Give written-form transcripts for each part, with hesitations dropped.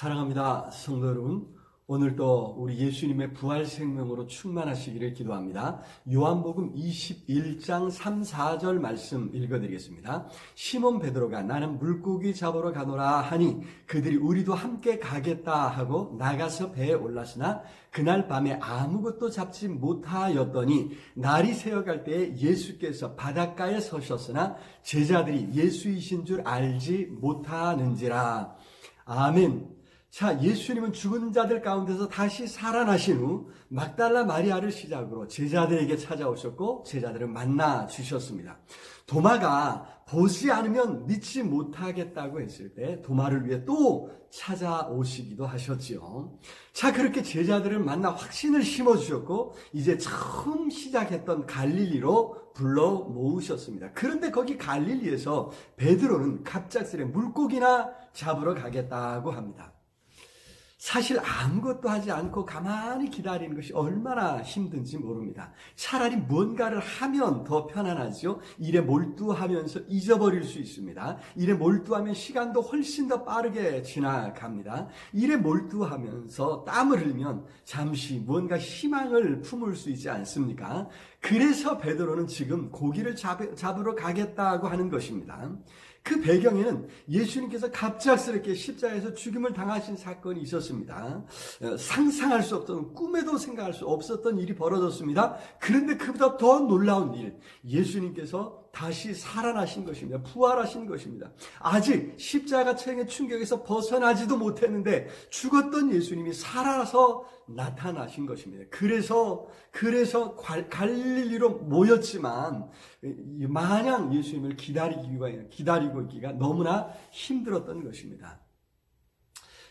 사랑합니다. 성도 여러분, 오늘도 우리 예수님의 부활 생명으로 충만하시기를 기도합니다. 요한복음 21장 3, 4절 말씀 읽어드리겠습니다. 시몬 베드로가 나는 물고기 잡으러 가노라 하니 그들이 우리도 함께 가겠다 하고 나가서 배에 올랐으나 그날 밤에 아무것도 잡지 못하였더니 날이 새어갈 때에 예수께서 바닷가에 서셨으나 제자들이 예수이신 줄 알지 못하는지라. 아멘. 자, 예수님은 죽은 자들 가운데서 다시 살아나신 후 막달라 마리아를 시작으로 제자들에게 찾아오셨고 제자들을 만나 주셨습니다. 도마가 보지 않으면 믿지 못하겠다고 했을 때 도마를 위해 또 찾아오시기도 하셨지요. 자, 그렇게 제자들을 만나 확신을 심어주셨고 이제 처음 시작했던 갈릴리로 불러 모으셨습니다. 그런데 거기 갈릴리에서 베드로는 갑작스레 물고기나 잡으러 가겠다고 합니다. 사실 아무것도 하지 않고 가만히 기다리는 것이 얼마나 힘든지 모릅니다. 차라리 뭔가를 하면 더 편안하죠. 일에 몰두하면서 잊어버릴 수 있습니다. 일에 몰두하면 시간도 훨씬 더 빠르게 지나갑니다. 일에 몰두하면서 땀을 흘리면 잠시 무언가 희망을 품을 수 있지 않습니까? 그래서 베드로는 지금 고기를 잡으러 가겠다고 하는 것입니다. 그 배경에는 예수님께서 갑작스럽게 십자가에서 죽임을 당하신 사건이 있었습니다. 상상할 수 없던, 꿈에도 생각할 수 없었던 일이 벌어졌습니다. 그런데 그보다 더 놀라운 일, 예수님께서 다시 살아나신 것입니다. 부활하신 것입니다. 아직 십자가 책의 충격에서 벗어나지도 못했는데 죽었던 예수님이 살아서 나타나신 것입니다. 그래서 갈릴리로 모였지만 마냥 예수님을 기다리고 있기가 너무나 힘들었던 것입니다.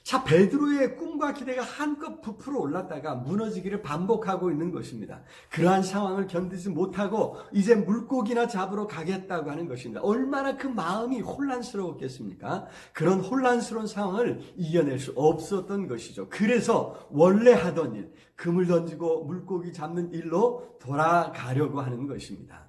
자, 베드로의 꿈과 기대가 한껏 부풀어 올랐다가 무너지기를 반복하고 있는 것입니다. 그러한 상황을 견디지 못하고 이제 물고기나 잡으러 가겠다고 하는 것입니다. 얼마나 그 마음이 혼란스러웠겠습니까? 그런 혼란스러운 상황을 이겨낼 수 없었던 것이죠. 그래서 원래 하던 일, 그물 던지고 물고기 잡는 일로 돌아가려고 하는 것입니다.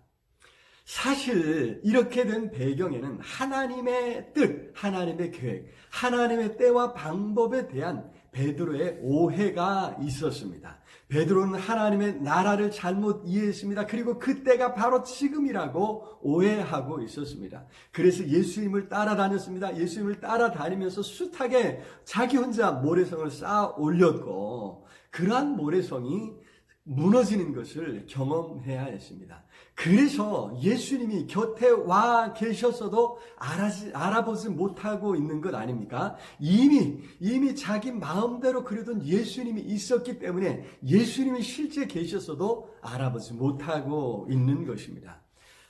사실 이렇게 된 배경에는 하나님의 뜻, 하나님의 계획, 하나님의 때와 방법에 대한 베드로의 오해가 있었습니다. 베드로는 하나님의 나라를 잘못 이해했습니다. 그리고 그때가 바로 지금이라고 오해하고 있었습니다. 그래서 예수님을 따라다녔습니다. 예수님을 따라다니면서 숱하게 자기 혼자 모래성을 쌓아 올렸고 그러한 모래성이 무너지는 것을 경험해야 했습니다. 그래서 예수님이 곁에 와 계셨어도 알아보지 못하고 있는 것 아닙니까? 이미 자기 마음대로 그려둔 예수님이 있었기 때문에 예수님이 실제 계셨어도 알아보지 못하고 있는 것입니다.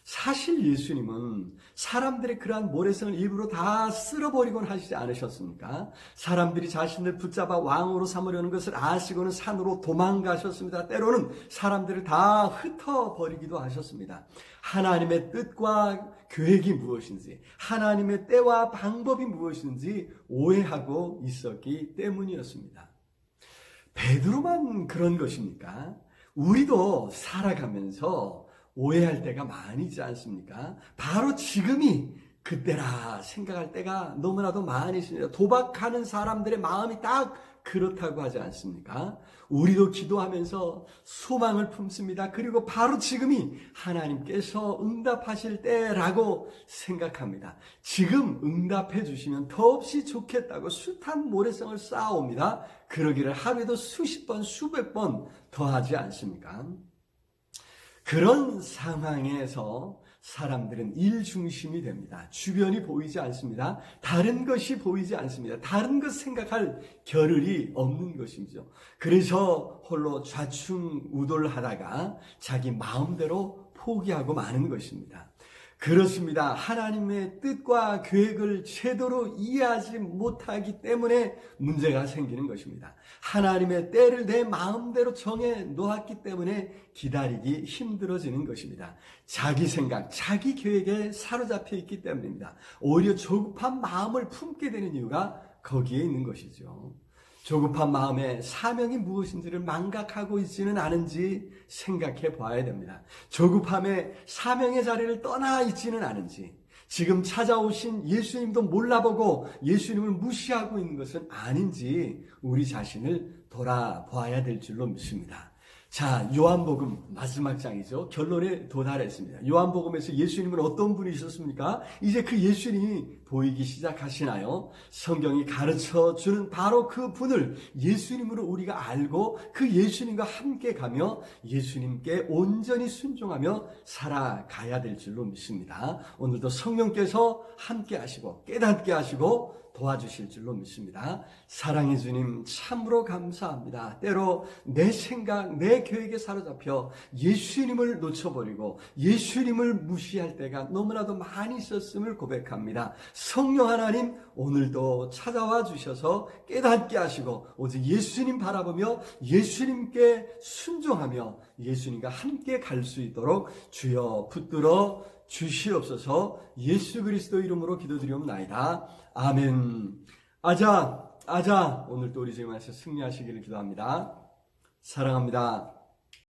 사실 예수님은 사람들의 그러한 모래성을 일부러 다 쓸어버리곤 하시지 않으셨습니까? 사람들이 자신을 붙잡아 왕으로 삼으려는 것을 아시고는 산으로 도망가셨습니다. 때로는 사람들을 다 흩어버리기도 하셨습니다. 하나님의 뜻과 계획이 무엇인지, 하나님의 때와 방법이 무엇인지 오해하고 있었기 때문이었습니다. 베드로만 그런 것입니까? 우리도 살아가면서 오해할 때가 많이 있지 않습니까? 바로 지금이 그때라 생각할 때가 너무나도 많이 있습니다. 도박하는 사람들의 마음이 딱 그렇다고 하지 않습니까? 우리도 기도하면서 소망을 품습니다. 그리고 바로 지금이 하나님께서 응답하실 때라고 생각합니다. 지금 응답해 주시면 더없이 좋겠다고 숱한 모래성을 쌓아옵니다. 그러기를 하루에도 수십 번, 수백 번 더 하지 않습니까? 그런 상황에서 사람들은 일 중심이 됩니다. 주변이 보이지 않습니다. 다른 것이 보이지 않습니다. 다른 것 생각할 겨를이 없는 것이죠. 그래서 홀로 좌충우돌하다가 자기 마음대로 포기하고 마는 것입니다. 그렇습니다. 하나님의 뜻과 계획을 제대로 이해하지 못하기 때문에 문제가 생기는 것입니다. 하나님의 때를 내 마음대로 정해 놓았기 때문에 기다리기 힘들어지는 것입니다. 자기 생각, 자기 계획에 사로잡혀 있기 때문입니다. 오히려 조급한 마음을 품게 되는 이유가 거기에 있는 것이죠. 조급한 마음에 사명이 무엇인지를 망각하고 있지는 않은지 생각해 봐야 됩니다. 조급함에 사명의 자리를 떠나 있지는 않은지, 지금 찾아오신 예수님도 몰라보고 예수님을 무시하고 있는 것은 아닌지 우리 자신을 돌아보아야 될 줄로 믿습니다. 자, 요한복음 마지막 장이죠. 결론에 도달했습니다. 요한복음에서 예수님은 어떤 분이셨습니까? 이제 그 예수님이 보이기 시작하시나요? 성경이 가르쳐주는 바로 그 분을 예수님으로 우리가 알고 그 예수님과 함께 가며 예수님께 온전히 순종하며 살아가야 될 줄로 믿습니다. 오늘도 성령께서 함께 하시고 깨닫게 하시고 도와주실 줄로 믿습니다. 사랑의 주님 참으로 감사합니다. 때로 내 생각, 내 계획에 사로잡혀 예수님을 놓쳐버리고 예수님을 무시할 때가 너무나도 많이 있었음을 고백합니다. 성령 하나님 오늘도 찾아와 주셔서 깨닫게 하시고 오직 예수님 바라보며 예수님께 순종하며 예수님과 함께 갈 수 있도록 주여 붙들어 주시옵소서. 예수 그리스도 이름으로 기도드리옵나이다. 아멘. 아자 오늘 또 우리 주님께서 승리하시기를 기도합니다. 사랑합니다.